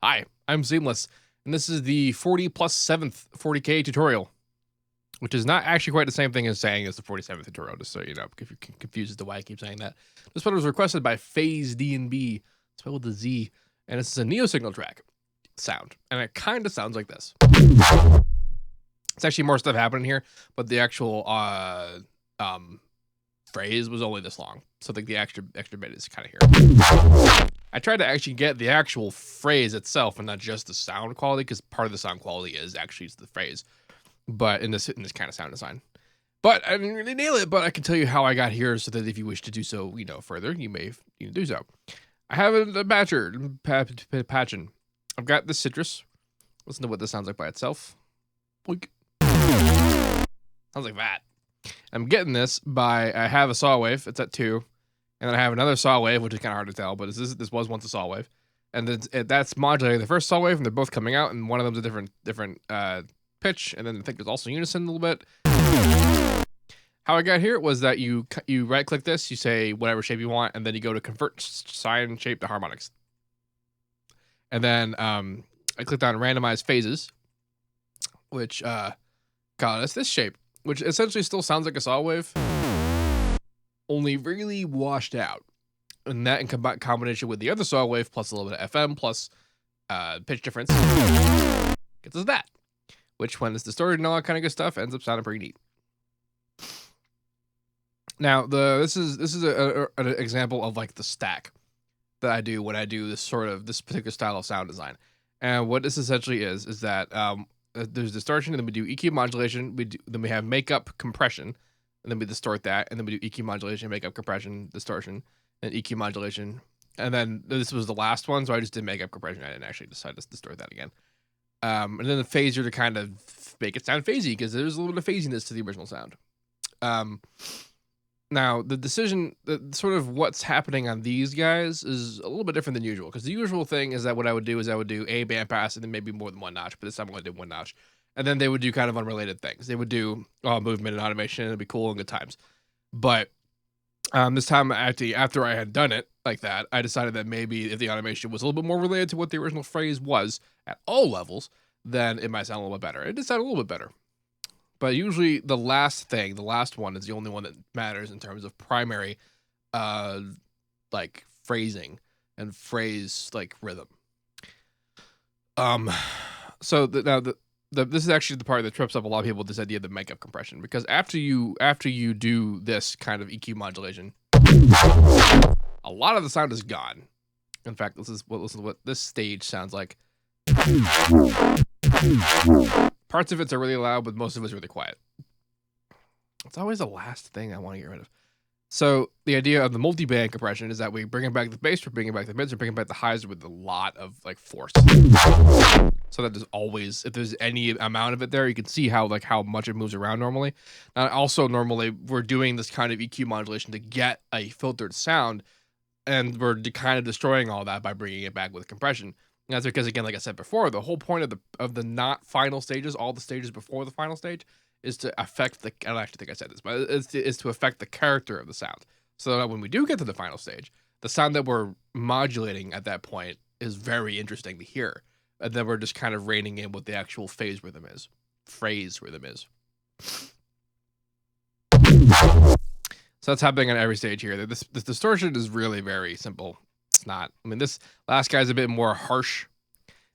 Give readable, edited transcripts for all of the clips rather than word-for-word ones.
Hi, I'm Seamless, and this is the 40 plus 7th 40k tutorial, which is not actually quite the same thing as saying it's the 47th tutorial, just so you know, if you're confused as to why I keep saying that. This one was requested by phazednb, spelled with a Z, and this is a Neosignal track sound, and it kind of sounds like this. It's actually more stuff happening here, but the actual phrase was only this long, so I think the extra bit is kind of here. I tried to actually get the actual phrase itself and not just the sound quality, because part of the sound quality is actually the phrase, but in this kind of sound design. But I didn't really nail it, but I can tell you how I got here, so that if you wish to do so, further, you may do so. I have a patchin. I've got the citrus. Listen to what this sounds like by itself. Boink. Sounds like that. I'm getting this by, I have a saw wave. It's at 2. And then I have another saw wave, which is kind of hard to tell, but this was once a saw wave. And that's modulating the first saw wave, and they're both coming out, and one of them's a different pitch, and then I think there's also unison a little bit. How I got here was that you right-click this, you say whatever shape you want, and then you go to convert sine shape to harmonics. And then I clicked on randomize phases, which got us this shape, which essentially still sounds like a saw wave, only really washed out. And that in combination with the other saw wave plus a little bit of FM plus pitch difference gets us that, which when it's distorted and all that kind of good stuff ends up sounding pretty neat. Now this is an example of like the stack that I do when I do this particular style of sound design. And what this essentially is that there's distortion, and then we do EQ modulation, then we have makeup compression, and then we distort that, and then we do EQ modulation, makeup compression, distortion, and EQ modulation. And then this was the last one, so I just did makeup compression. I didn't actually decide to distort that again. And then the phaser to kind of make it sound phasey, because there's a little bit of phasiness to the original sound. Now, the decision, sort of what's happening on these guys is a little bit different than usual, because the usual thing is that what I would do is I would do a bandpass and then maybe more than one notch, but this time I only did one notch. And then they would do kind of unrelated things. They would do movement and automation, and it'd be cool and good times. But this time, after I had done it like that, I decided that maybe if the automation was a little bit more related to what the original phrase was at all levels, then it might sound a little bit better. It did sound a little bit better. But usually the last one is the only one that matters in terms of primary, like phrasing and phrase like rhythm. So this is actually the part that trips up a lot of people, this idea of the makeup compression, because after you do this kind of EQ modulation, a lot of the sound is gone. In fact, listen to what this stage sounds like. Parts of it are really loud, but most of it's really quiet. It's always the last thing I want to get rid of. So the idea of the multi-band compression is that we bring back the bass, we're bringing back the mids, we're bringing back the highs with a lot of like force. So that there's always, if there's any amount of it there, you can see how much it moves around normally. And also normally we're doing this kind of EQ modulation to get a filtered sound, and we're kind of destroying all that by bringing it back with compression. And that's because, again, like I said before, the whole point of the not final stages, all the stages before the final stage, is to affect I don't actually think I said this, but is to affect the character of the sound. So that when we do get to the final stage, the sound that we're modulating at that point is very interesting to hear. And then we're just kind of reining in what the actual phrase rhythm is. So that's happening on every stage here. This distortion is really very simple. It's not. I mean, this last guy's a bit more harsh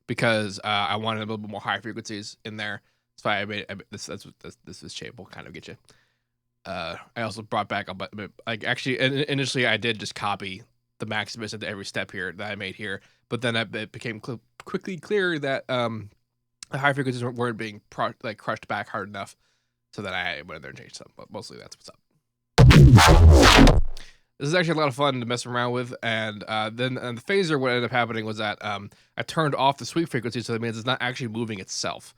because I wanted a little bit more high frequencies in there. That's why I made this shape will kind of get you. I also brought back a bit, like actually initially I did just copy the Maximus into every step here that I made here, but then it became quickly clear that the high frequencies weren't being crushed back hard enough, so that I went in there and changed some. But mostly that's what's up. This is actually a lot of fun to mess around with, and then the phaser, what ended up happening was that I turned off the sweep frequency, so that means it's not actually moving itself.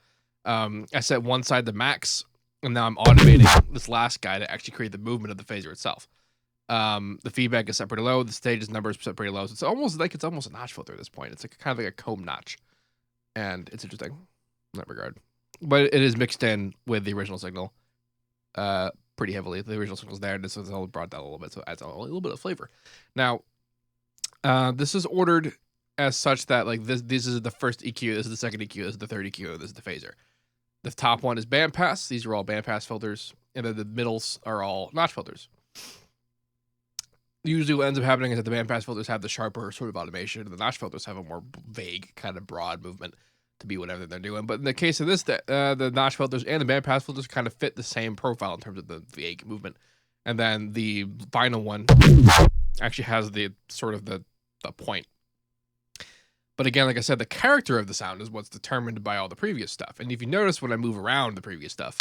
I set one side to max, and now I'm automating this last guy to actually create the movement of the phaser itself. The feedback is set pretty low, the stages number is set pretty low, so it's almost a notch filter at this point. It's like kind of like a comb notch, and it's interesting in that regard. But it is mixed in with the original signal. Pretty heavily. The original signal's there. This has all brought down a little bit, so it adds a little bit of flavor. Now, this is ordered as such that like this is the first EQ, this is the second EQ, this is the third EQ, this is the phaser. The top one is bandpass. These are all bandpass filters, and then the middles are all notch filters. Usually what ends up happening is that the bandpass filters have the sharper sort of automation, and the notch filters have a more vague, kind of broad movement to be whatever they're doing. But in the case of this, the notch filters and the bandpass filters kind of fit the same profile in terms of the vague movement. And then the final one actually has the sort of the point. But again, like I said, the character of the sound is what's determined by all the previous stuff. And if you notice when I move around the previous stuff,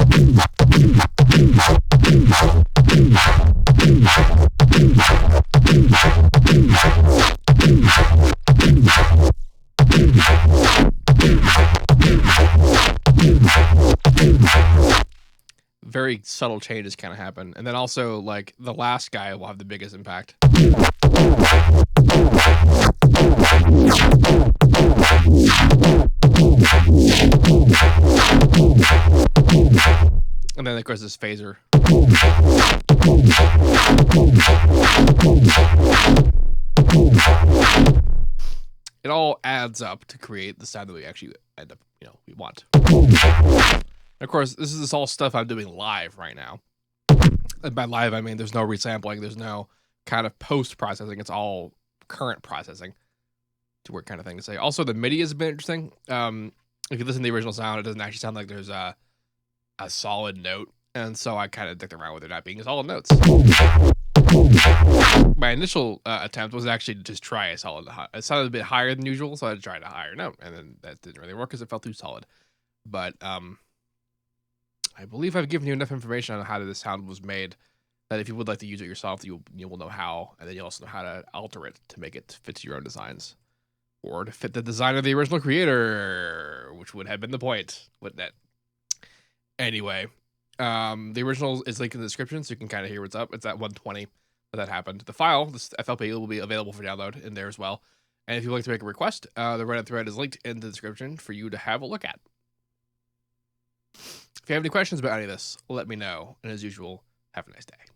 very subtle changes kind of happen. And then also, like, the last guy will have the biggest impact. And then, of course, this phaser. It all adds up to create the sound that we actually end up, we want. Of course, this is all stuff I'm doing live right now. And by live, I mean there's no resampling, there's no kind of post-processing. It's all current processing. To work kind of thing to say. Also, the MIDI is a bit interesting. If you listen to the original sound, it doesn't actually sound like there's a solid note. And so I kind of dicked around with it not being solid notes. My initial attempt was actually to just try a solid. It sounded a bit higher than usual, so I tried a higher note. And then that didn't really work because it felt too solid. But I believe I've given you enough information on how this sound was made that if you would like to use it yourself, you will know how. And then you'll also know how to alter it to make it fit to your own designs. Or to fit the design of the original creator, which would have been the point, wouldn't it? Anyway, the original is linked in the description, so you can kind of hear what's up. It's at 120 that happened. The file, this FLP, will be available for download in there as well. And if you'd like to make a request, the Reddit thread is linked in the description for you to have a look at. If you have any questions about any of this, let me know. And as usual, have a nice day.